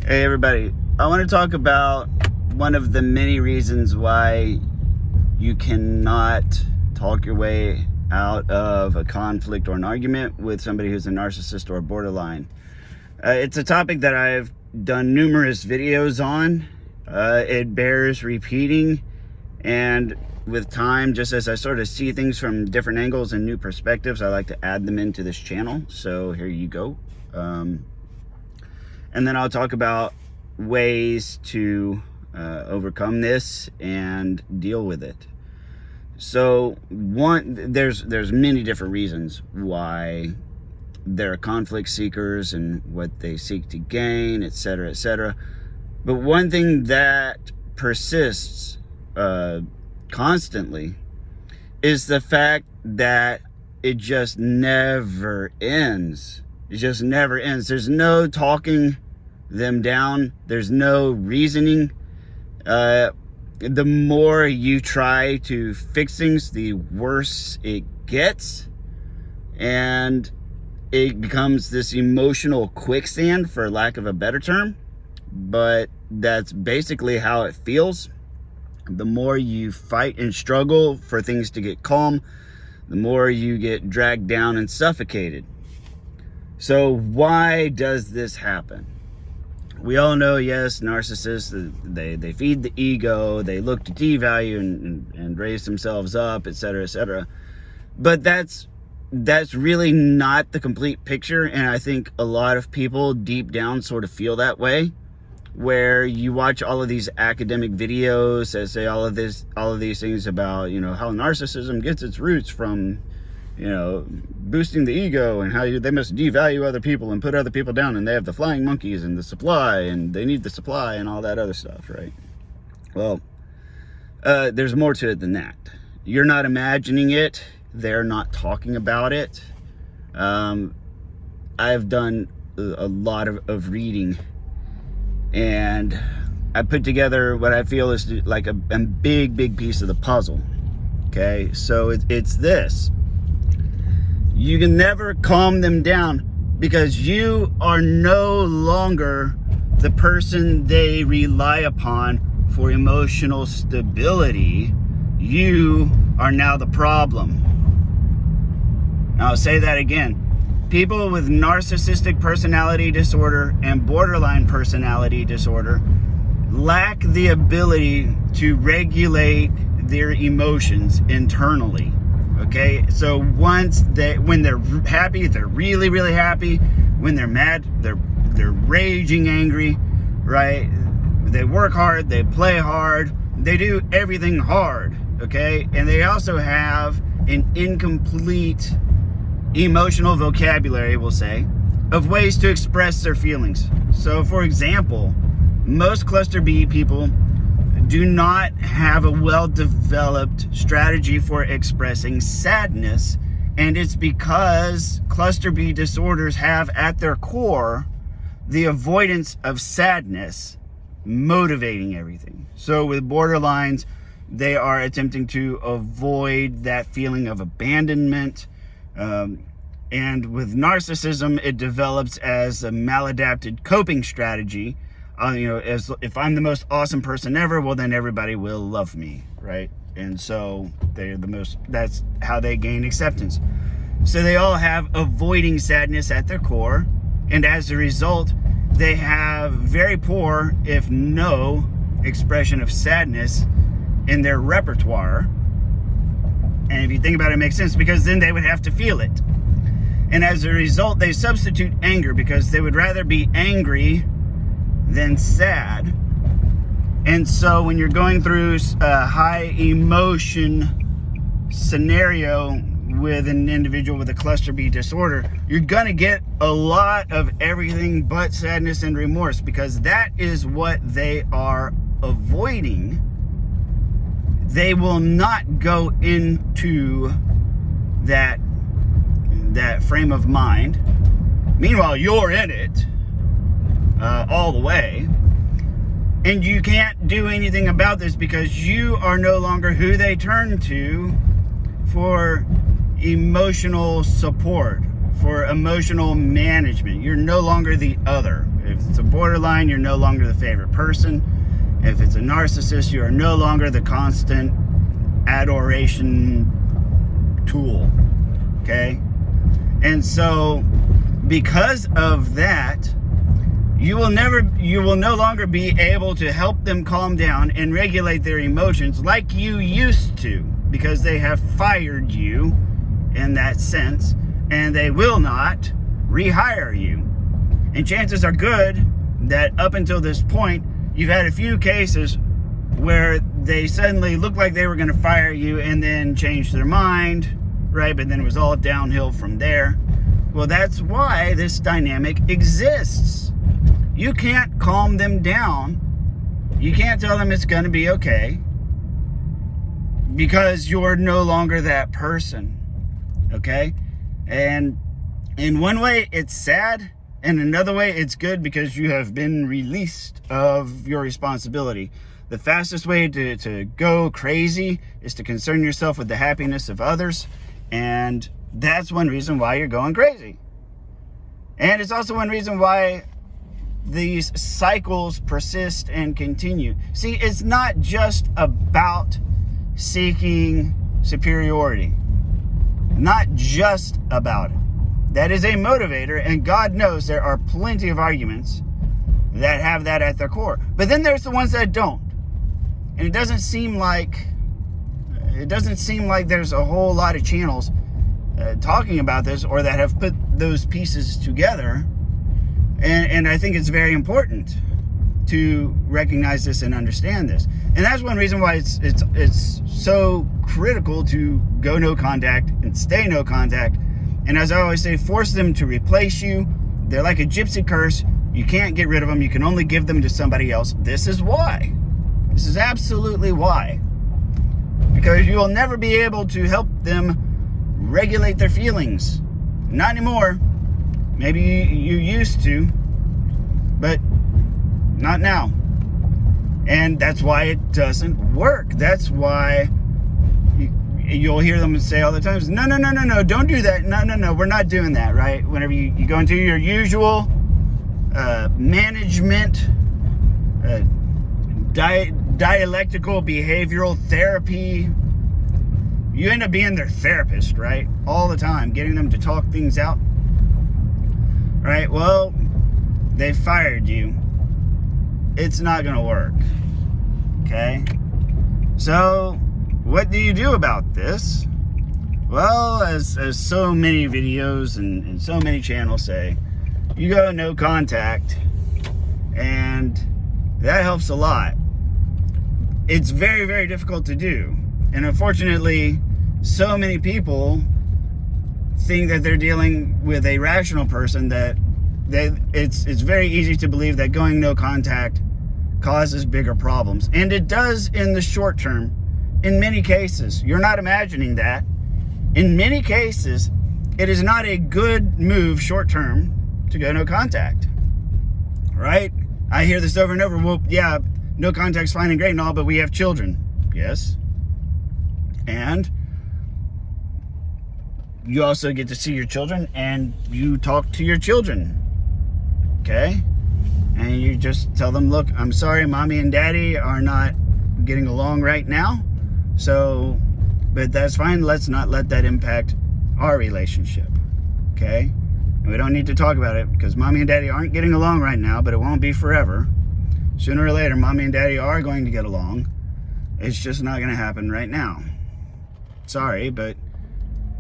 Hey everybody, I want to talk about one of the many reasons why you cannot talk your way out of a conflict or an argument with somebody who's a narcissist or borderline. It's a topic that I've done numerous videos on. It bears repeating, and with time, just as I sort of see things from different angles and new perspectives, I like to add them into this channel. So here you go. And then I'll talk about ways to overcome this and deal with it. So there's many different reasons why they're conflict seekers and what they seek to gain, etc., etc. But one thing that persists constantly is the fact that it just never ends. It just never ends. There's no talking them down. There's no reasoning. The more you try to fix things, the worse it gets. And it becomes this emotional quicksand, for lack of a better term. But that's basically how it feels. The more you fight and struggle for things to get calm, the more you get dragged down and suffocated. So why does this happen? We all know, yes, narcissists, they feed the ego, they look to devalue and raise themselves up, etc., etc. But that's really not the complete picture, and I think a lot of people deep down sort of feel that way, where you watch all of these academic videos that say all of these things about, how narcissism gets its roots from, boosting the ego, and how they must devalue other people and put other people down, and they have the flying monkeys and the supply, and they need the supply and all that other stuff, right? Well, there's more to it than that. You're not imagining it. They're not talking about it. I've done a lot of reading, and I put together what I feel is like a big piece of the puzzle. Okay, so it's this. You can never calm them down because you are no longer the person they rely upon for emotional stability. You are now the problem. Now I'll say that again. People with narcissistic personality disorder and borderline personality disorder lack the ability to regulate their emotions internally. Okay, so when they're happy, they're really happy. When they're mad, they're raging angry, right? They work hard, they play hard, they do everything hard, okay? And they also have an incomplete emotional vocabulary, we'll say, of ways to express their feelings. So for example, most cluster B people do not have a well-developed strategy for expressing sadness, and it's because cluster B disorders have at their core the avoidance of sadness motivating everything. So with borderlines, they are attempting to avoid that feeling of abandonment, and with narcissism, it develops as a maladapted coping strategy. As if I'm the most awesome person ever, well then everybody will love me, right? And so that's how they gain acceptance. So they all have avoiding sadness at their core, and as a result, they have very poor, if no, expression of sadness in their repertoire. And if you think about it, it makes sense, because then they would have to feel it. And as a result, they substitute anger, because they would rather be angry than sad. And so when you're going through a high emotion scenario with an individual with a cluster B disorder, you're gonna get a lot of everything but sadness and remorse, because that is what they are avoiding. They will not go into that frame of mind. Meanwhile, you're in it all the way, and you can't do anything about this because you are no longer who they turn to for emotional support, for emotional management. You're no longer the other, If it's a borderline, you're no longer the favorite person. If it's a narcissist, you are no longer the constant adoration tool. Okay? And so, because of that, you will no longer be able to help them calm down and regulate their emotions like you used to, because they have fired you in that sense, and they will not rehire you. And chances are good that up until this point, you've had a few cases where they suddenly looked like they were going to fire you and then changed their mind, right? But then it was all downhill from there. Well, that's why this dynamic exists. You can't calm them down. You can't tell them it's going to be okay, because you're no longer that person. Okay? And in one way, it's sad. And another way, it's good, because you have been released of your responsibility. The fastest way to go crazy is to concern yourself with the happiness of others. And that's one reason why you're going crazy. And it's also one reason why these cycles persist and continue. See, it's not just about seeking superiority. Not just about it. That is a motivator, and God knows there are plenty of arguments that have that at their core. But then there's the ones that don't. And it doesn't seem like there's a whole lot of channels talking about this, or that have put those pieces together. And I think it's very important to recognize this and understand this. And that's one reason why it's so critical to go no contact and stay no contact. And as I always say, force them to replace you. They're like a gypsy curse. You can't get rid of them. You can only give them to somebody else. This is why. This is absolutely why. Because you will never be able to help them regulate their feelings. Not anymore. Maybe you used to, but not now. And that's why it doesn't work. That's why you'll hear them say all the time, no, don't do that. No, we're not doing that, right? Whenever you go into your usual management, dialectical behavioral therapy, you end up being their therapist, right? All the time, getting them to talk things out. Right? Well, they fired you. It's not going to work. Okay? So, what do you do about this? Well, as so many videos and so many channels say, you go no contact, and that helps a lot. It's very, very difficult to do. And unfortunately, so many people think that they're dealing with a rational person, that it's very easy to believe that going no contact causes bigger problems. And it does in the short term, in many cases. You're not imagining that. In many cases, it is not a good move short term to go no contact. Right? I hear this over and over. Well, yeah, no contact's fine and great and all, but we have children. Yes. And you also get to see your children, and you talk to your children. Okay? And you just tell them, look, I'm sorry, mommy and daddy are not getting along right now. So, but that's fine. Let's not let that impact our relationship. Okay? And we don't need to talk about it, because mommy and daddy aren't getting along right now, but it won't be forever. Sooner or later, mommy and daddy are going to get along. It's just not going to happen right now. Sorry, but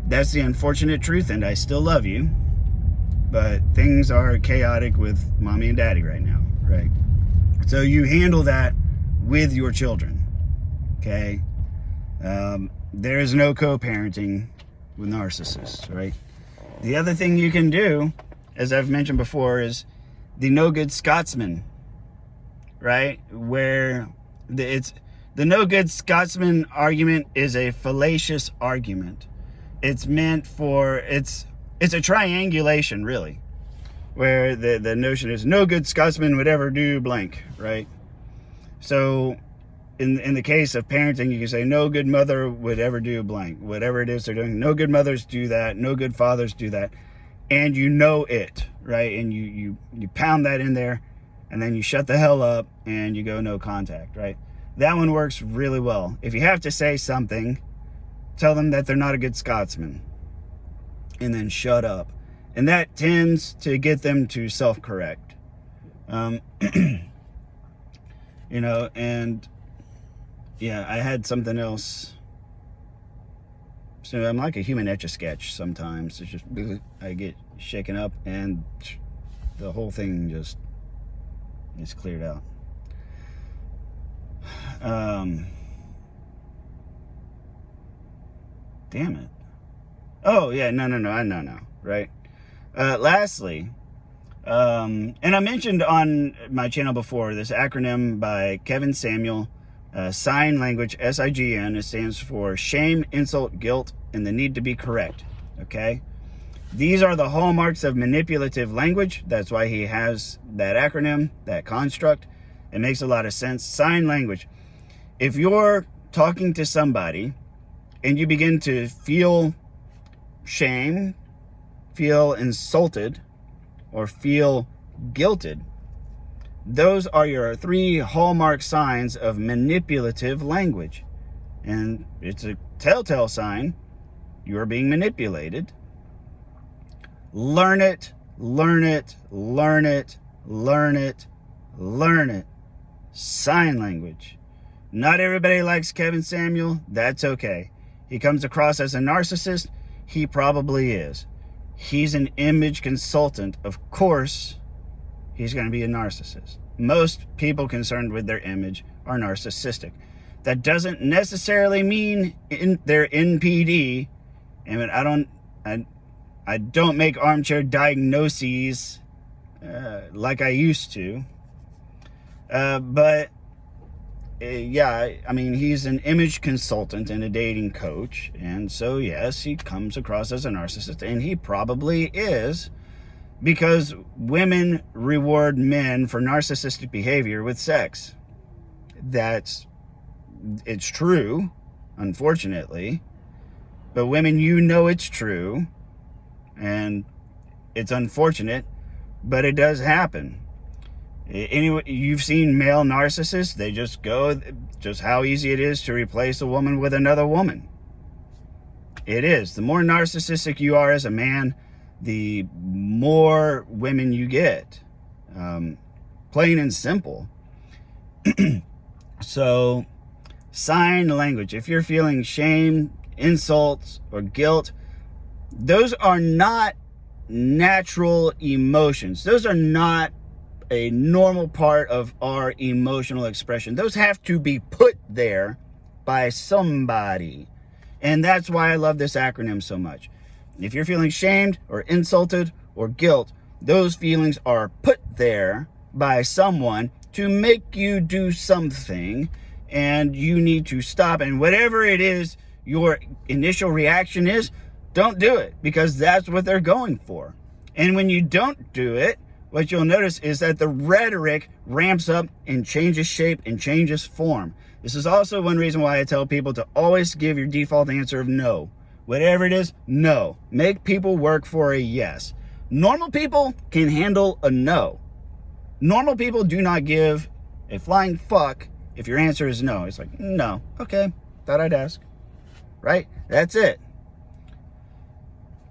that's the unfortunate truth, and I still love you. But things are chaotic with mommy and daddy right now, right? So you handle that with your children, okay? There is no co-parenting with narcissists, right? The other thing you can do, as I've mentioned before, is the no good Scotsman, right? Where the no good Scotsman argument is a fallacious argument. It's meant for, it's a triangulation, really, where the notion is no good Scotsman would ever do blank, right? So in the case of parenting, you can say no good mother would ever do blank. Whatever it is they're doing, no good mothers do that, no good fathers do that. and you know it, right? And you pound that in there, and then you shut the hell up and you go no contact, right? That one works really well. If you have to say something, tell them that they're not a good Scotsman, and then shut up. And that tends to get them to self-correct. You know, and yeah, I had something else. So I'm like a human Etch-a-Sketch sometimes. It's just, I get shaken up and the whole thing just is cleared out. Damn it. Oh, yeah, no, right? Lastly, and I mentioned on my channel before this acronym by Kevin Samuel, sign language, SIGN. It stands for shame, insult, guilt, and the need to be correct. Okay? These are the hallmarks of manipulative language. That's why he has that acronym, that construct. It makes a lot of sense. Sign language. If you're talking to somebody and you begin to feel shame, feel insulted, or feel guilted, those are your 3 hallmark signs of manipulative language. And it's a telltale sign you're being manipulated. Learn it, learn it, learn it, learn it, learn it. Sign language. Not everybody likes Kevin Samuel. That's okay. He comes across as a narcissist. He probably is. He's an image consultant. Of course, he's going to be a narcissist. Most people concerned with their image are narcissistic. That doesn't necessarily mean they're NPD. I mean, I don't make armchair diagnoses like I used to. But yeah, I mean, he's an image consultant and a dating coach. And so, yes, he comes across as a narcissist, and he probably is, because women reward men for narcissistic behavior with sex. It's true, unfortunately. But women, you know it's true, and it's unfortunate, but it does happen. Anyway, you've seen male narcissists. They just go, just how easy it is to replace a woman with another woman. It is. The more narcissistic you are as a man, the more women you get. Plain and simple. So, sign language. If you're feeling shame, insults, or guilt, those are not natural emotions. Those are not a normal part of our emotional expression. Those have to be put there by somebody. And that's why I love this acronym so much. If you're feeling shamed or insulted or guilt, those feelings are put there by someone to make you do something, and you need to stop. And whatever it is your initial reaction is, don't do it, because that's what they're going for. And when you don't do it, what you'll notice is that the rhetoric ramps up and changes shape and changes form. This is also one reason why I tell people to always give your default answer of no. Whatever it is, no. Make people work for a yes. Normal people can handle a no. Normal people do not give a flying fuck if your answer is no. It's like, no, okay, thought I'd ask. Right? That's it.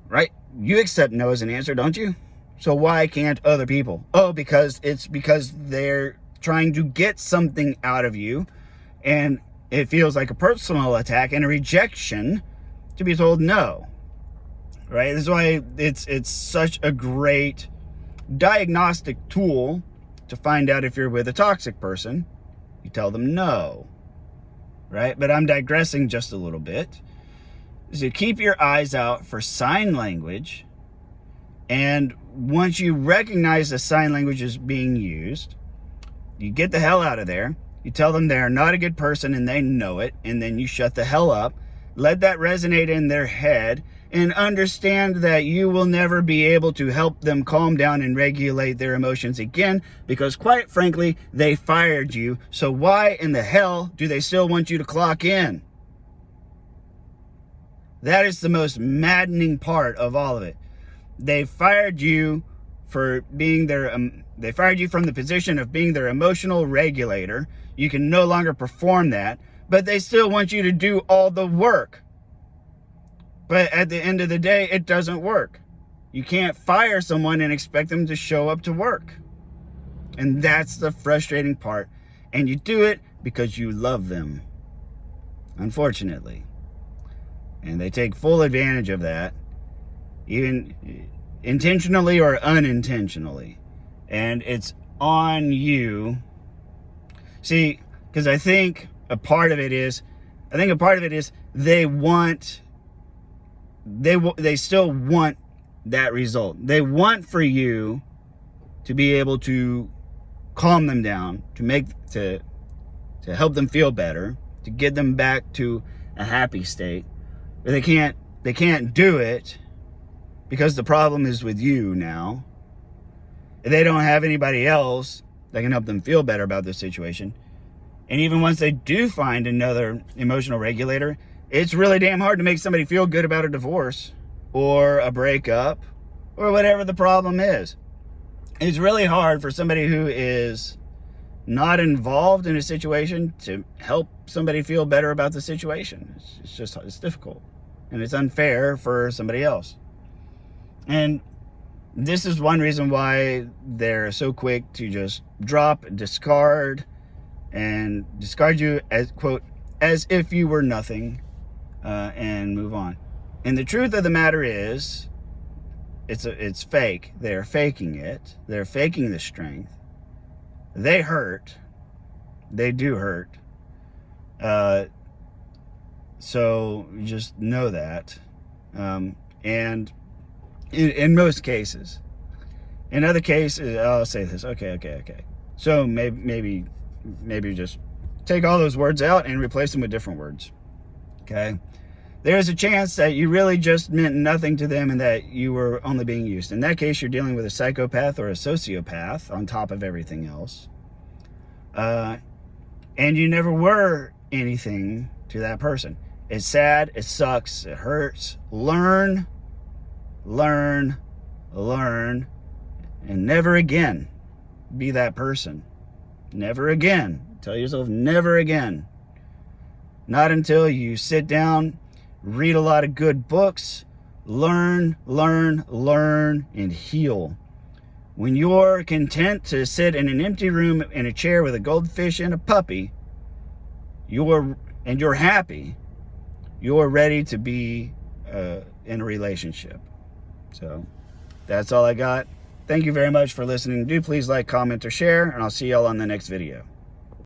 Right? You accept no as an answer, don't you? So why can't other people? Oh, because they're trying to get something out of you, and it feels like a personal attack and a rejection to be told no. Right? This is why it's such a great diagnostic tool to find out if you're with a toxic person. You tell them no. Right? But I'm digressing just a little bit. So keep your eyes out for sign language. And once you recognize the sign language is being used, you get the hell out of there. You tell them they're not a good person and they know it. And then you shut the hell up. Let that resonate in their head. And understand that you will never be able to help them calm down and regulate their emotions again. Because quite frankly, they fired you. So why in the hell do they still want you to clock in? That is the most maddening part of all of it. They fired you for being their, they fired you from the position of being their emotional regulator. You can no longer perform that, but they still want you to do all the work. But at the end of the day, it doesn't work. You can't fire someone and expect them to show up to work. And that's the frustrating part. And you do it because you love them, unfortunately. And they take full advantage of that, even intentionally or unintentionally. And it's on you. See, because I think a part of it is they still want that result. They want for you to be able to calm them down, to help them feel better, to get them back to a happy state. But they can't do it because the problem is with you now. They don't have anybody else that can help them feel better about this situation. And even once they do find another emotional regulator, it's really damn hard to make somebody feel good about a divorce or a breakup or whatever the problem is. It's really hard for somebody who is not involved in a situation to help somebody feel better about the situation. It's difficult. And it's unfair for somebody else. And this is one reason why they're so quick to just drop, discard you as, quote, as if you were nothing, and move on. And the truth of the matter is, it's fake. They're faking it. They're faking the strength. They hurt. They do hurt. So just know that. And in most cases, in other cases, I'll say this. Okay. So maybe just take all those words out and replace them with different words. Okay. There's a chance that you really just meant nothing to them and that you were only being used. In that case, you're dealing with a psychopath or a sociopath on top of everything else. And you never were anything to that person. It's sad. It sucks. It hurts. Learn, and never again be that person. Never again. Tell yourself never again. Not until you sit down, read a lot of good books, learn, and heal. When you're content to sit in an empty room in a chair with a goldfish and a puppy, you're happy, you're ready to be in a relationship. So that's all I got. Thank you very much for listening. Do please like, comment, or share, and I'll see y'all on the next video.